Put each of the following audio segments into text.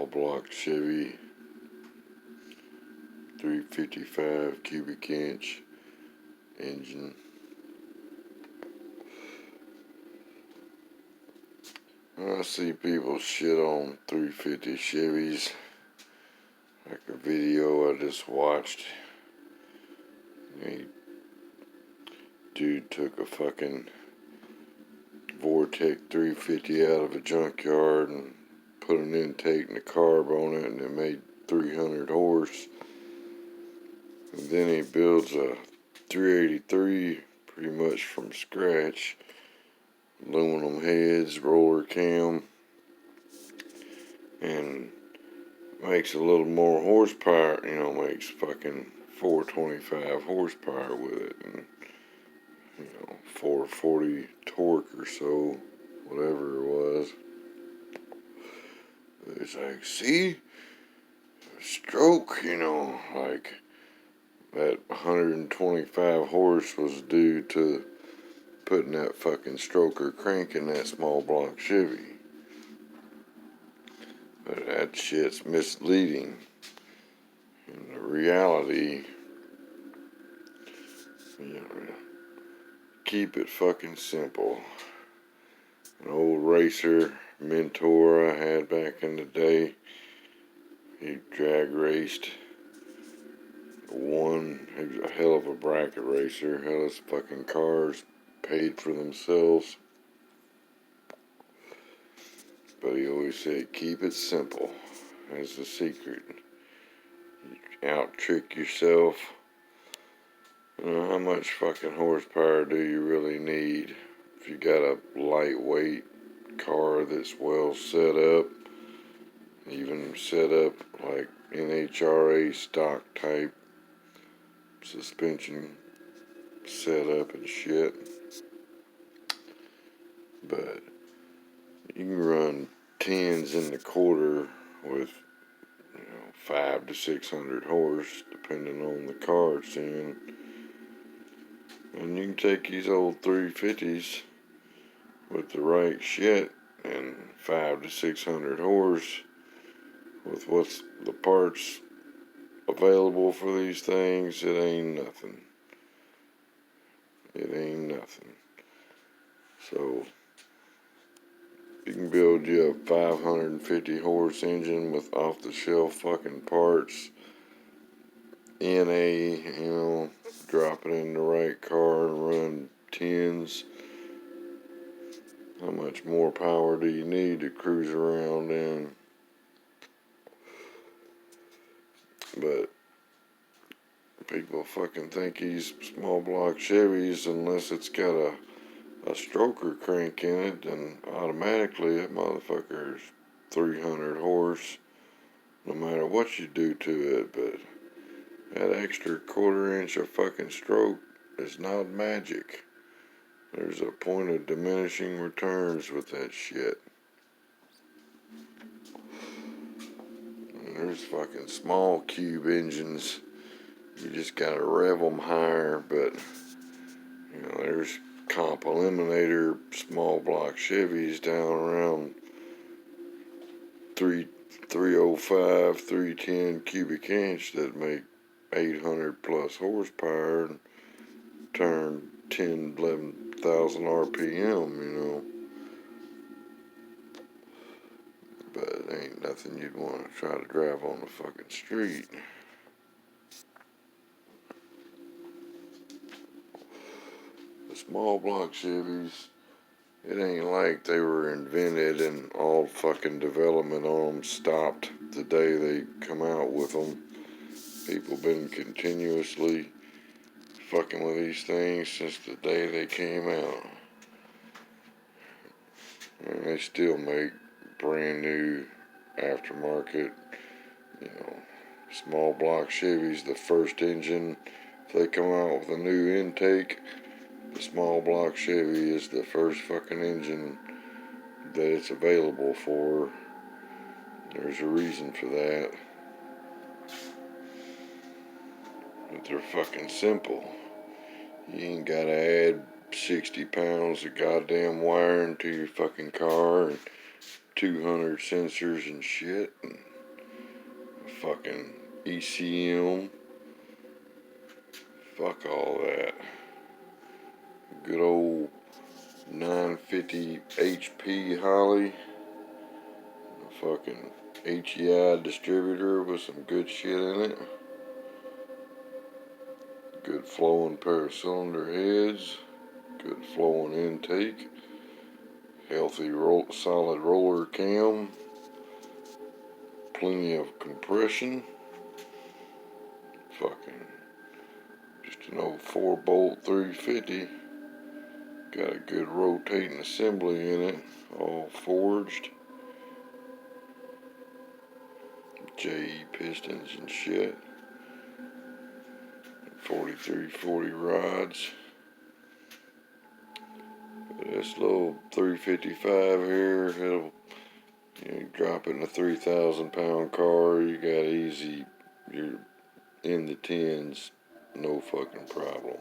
small block Chevy 355 cubic inch engine. I see people shit on 350 Chevys, like a video I just watched. Dude took a fucking Vortec 350 out of a junkyard and put an intake and a carb on it, and it made 300 horse. And then he builds a 383 pretty much from scratch. Aluminum heads, roller cam, and makes a little more horsepower, makes fucking 425 horsepower with it, and 440 torque or so, whatever it was. It's like, see, stroke, like that 125 horse was due to putting that fucking stroker crank in that small block Chevy. But that shit's misleading. In the reality, keep it fucking simple. An old racer mentor I had back in the day, he drag raced. He was a hell of a bracket racer. Hell, his fucking cars paid for themselves. But he always said, keep it simple. That's the secret. You out-trick yourself. How much fucking horsepower do you really need? If you got a lightweight car that's well set up, even set up like NHRA stock type suspension setup and shit. But you can run 10s in the quarter with 500 to 600 horse, depending on the car it's in. And you can take these old 350s with the right shit and 500 to 600 horse with what's the parts available for these things. It ain't nothing. It ain't nothing. So you can build you a 550 horse engine with off the shelf fucking parts. Drop it in the right car and run 10s. How much more power do you need to cruise around in? But people fucking think these small block Chevys, unless it's got a stroker crank in it, then automatically that motherfucker's 300 horse, no matter what you do to it. But that extra quarter-inch of fucking stroke is not magic. There's a point of diminishing returns with that shit. And there's fucking small cube engines. You just gotta rev them higher, but there's comp eliminator small block Chevys down around 305, 310 cubic inch that make 800 plus horsepower and turn 10, 11,000 RPM, But it ain't nothing you'd want to try to drive on the fucking street. The small block Chevys, it ain't like they were invented and all fucking development on them stopped the day they come out with them. People been continuously fucking with these things since the day they came out. And they still make brand new aftermarket, small block Chevys. The first engine, if they come out with a new intake, the small block Chevy is the first fucking engine that it's available for. There's a reason for that. But they're fucking simple. You ain't gotta add 60 pounds of goddamn wiring to your fucking car and 200 sensors and shit. And fucking ECM. Fuck all that. Good old 950 HP Holly. A fucking HEI distributor with some good shit in it. Good flowing pair of cylinder heads. Good flowing intake. Healthy solid roller cam. Plenty of compression. Fucking just an old 4-bolt 350. Got a good rotating assembly in it, all forged. JE pistons and shit. 4340 rods. But this little 355 here, it'll, you drop it in a 3,000 pound car, you got easy, you're in the tens, no fucking problem.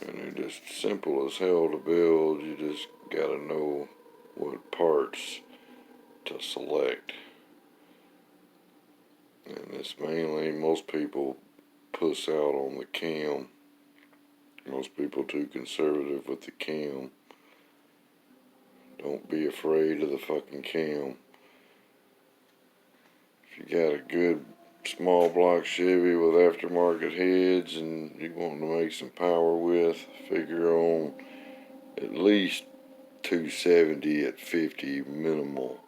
And they're just simple as hell to build. You just gotta know what parts to select. And it's mainly, most people puss out on the cam. Most people too conservative with the cam. Don't be afraid of the fucking cam. If you got a good small block Chevy with aftermarket heads and you want to make some power with, figure on at least 270 at 50 minimal.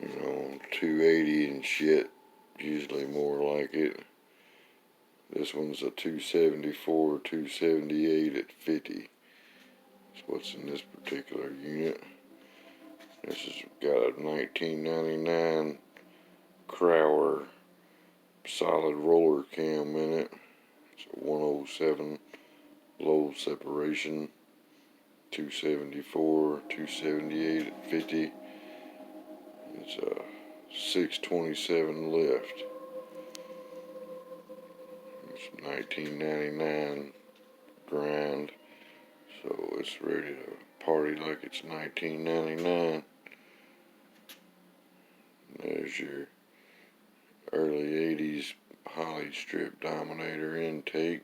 You know, 280 and shit, usually more like it. This one's a 274, 278 at 50. That's what's in this particular unit. This has got a 1999 Crower solid roller cam in it. It's a 107 low separation, 274, 278 at 50. It's a 627 lift. It's 1999 grind, so it's ready to party like it's 1999. There's your early 80s Holly strip dominator intake.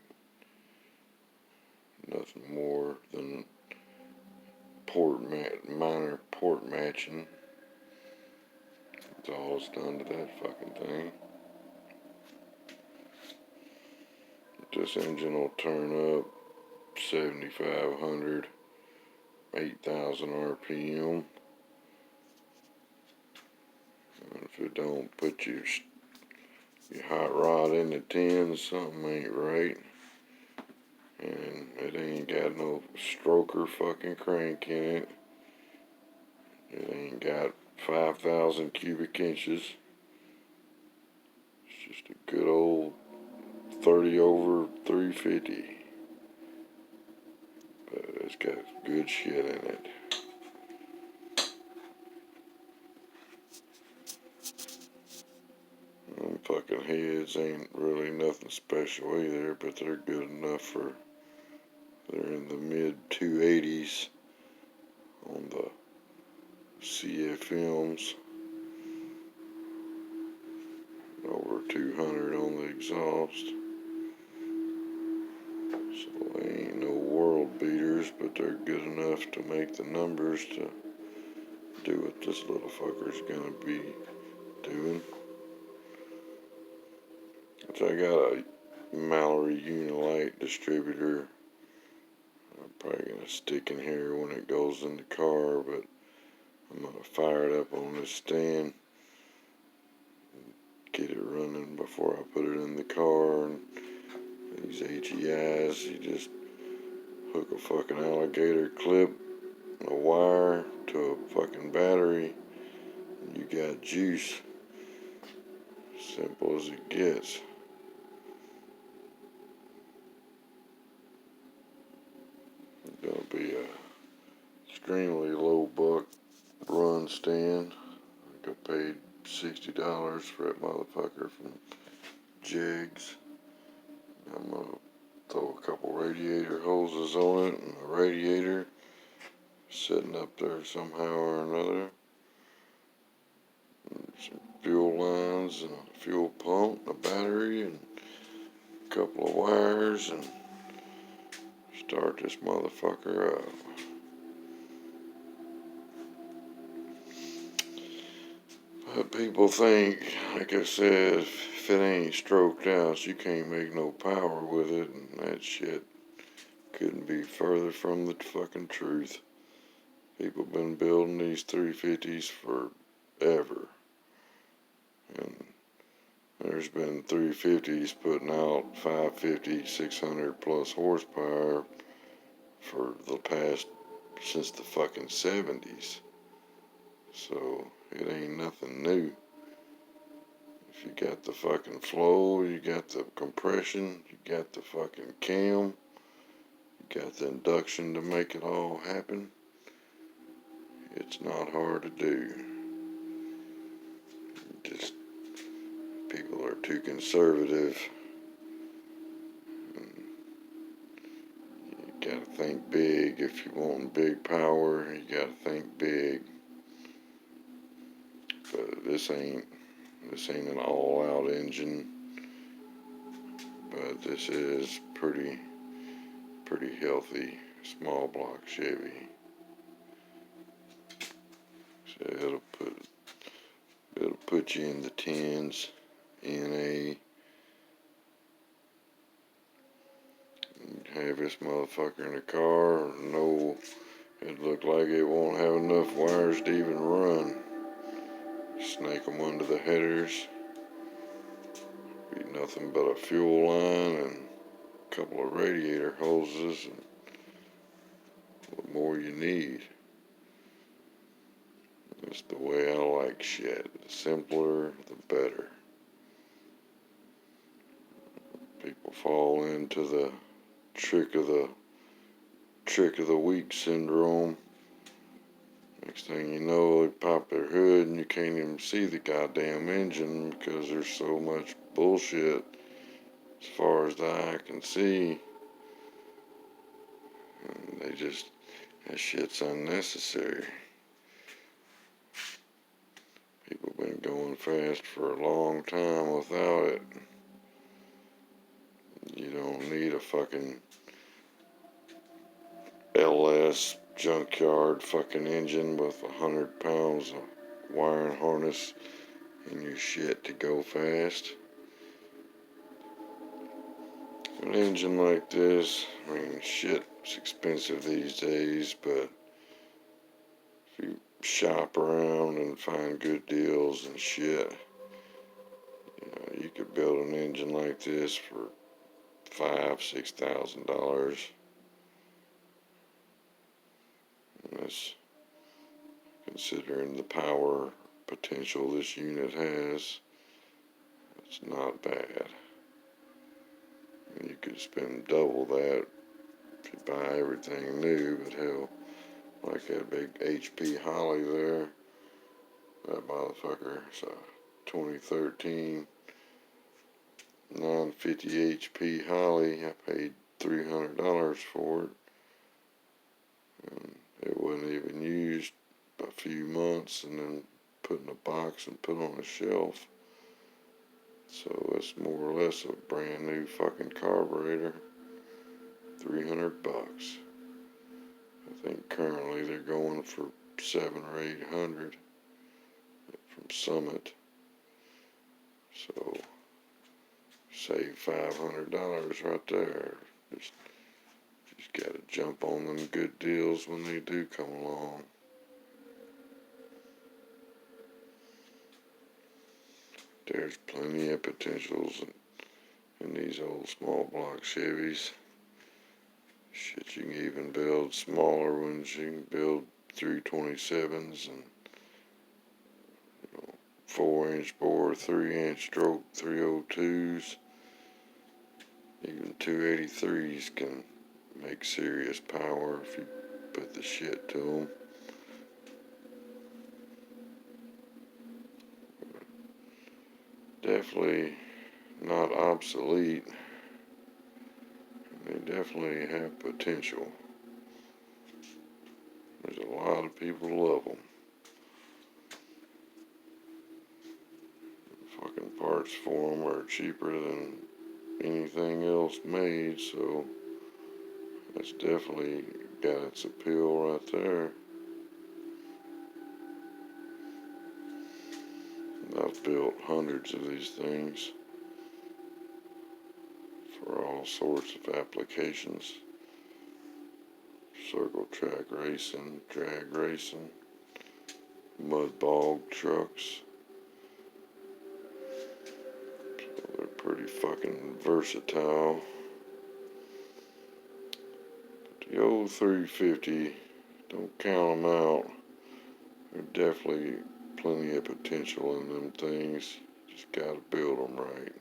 Nothing more than minor port matching. That's all it's done to that fucking thing. This engine will turn up 7,500, 8,000 RPM. And if it don't put your hot rod in the tens, something ain't right. And it ain't got no stroker fucking crank in it. It ain't got 5,000 cubic inches. It's just a good old 30 over 350. But it's got good shit in it. Them fucking heads ain't really nothing special either, but they're good enough for, they're in the mid 280s on the CFMs, over 200 on the exhaust. So they ain't no world beaters, but they're good enough to make the numbers to do what this little fucker's gonna be doing. So I got a Mallory Unilite distributor. I'm probably gonna stick in here when it goes in the car, but I'm gonna fire it up on this stand, get it running before I put it in the car. And these HEIs, you just hook a fucking alligator clip, a wire to a fucking battery, and you got juice. Simple as it gets. It's gonna be a extremely low buck run stand. I think I paid $60 for that motherfucker from Jigs. I'm gonna throw a couple radiator hoses on it and a radiator sitting up there somehow or another. And some fuel lines and a fuel pump, a battery, and a couple of wires, and start this motherfucker up. But people think, like I said, if it ain't stroked out, you can't make no power with it, and that shit couldn't be further from the fucking truth. People been building these 350s forever, and there's been 350s putting out 550, 600 plus horsepower for the past, since the fucking 70s. So it ain't nothing new. If you got the fucking flow, you got the compression, you got the fucking cam, you got the induction to make it all happen, it's not hard to do. Just people are too conservative. And you gotta think big. If you want big power, you gotta think big. But this ain't an all-out engine. But this is pretty healthy small block Chevy. So it'll put you in the tens, NA. Have this motherfucker in the car. No, it look like it won't have enough wires to even run. Snake them under the headers. Be nothing but a fuel line and a couple of radiator hoses, and what more you need. That's the way I like shit. The simpler, the better. People fall into the trick of the week syndrome. Next thing you know, they pop their hood and you can't even see the goddamn engine because there's so much bullshit as far as the eye can see. And that shit's unnecessary. People been going fast for a long time without it. You don't need a fucking LS junkyard fucking engine with 100 pounds of wire and harness in your shit to go fast. An engine like this, I mean, shit, it's expensive these days, but if you shop around and find good deals and shit, you could build an engine like this for $5,000-$6,000. And that's considering the power potential this unit has. It's not bad. And you could spend double that if you buy everything new, but hell, like that big HP Holly there, that motherfucker, it's a 2013 950 HP Holly. I paid $300 for it, and it wasn't even used a few months, and then put in a box and put on a shelf. So it's more or less a brand new fucking carburetor. $300. I think currently they're going for $700 or $800 from Summit. So save $500 right there. Just gotta jump on them good deals when they do come along. There's plenty of potentials in these old small block Chevys. Shit, you can even build smaller ones. You can build 327s and 4-inch bore, 3-inch stroke 302s. Even 283s can make serious power if you put the shit to them. Definitely not obsolete. They definitely have potential. There's a lot of people who love them. parts for them are cheaper than anything else made, so that's definitely got its appeal right there. I've built hundreds of these things for all sorts of applications. Circle track racing, drag racing, mud bog trucks. So they're pretty fucking versatile. But the old 350, don't count them out. There's definitely plenty of potential in them things. Just gotta build them right.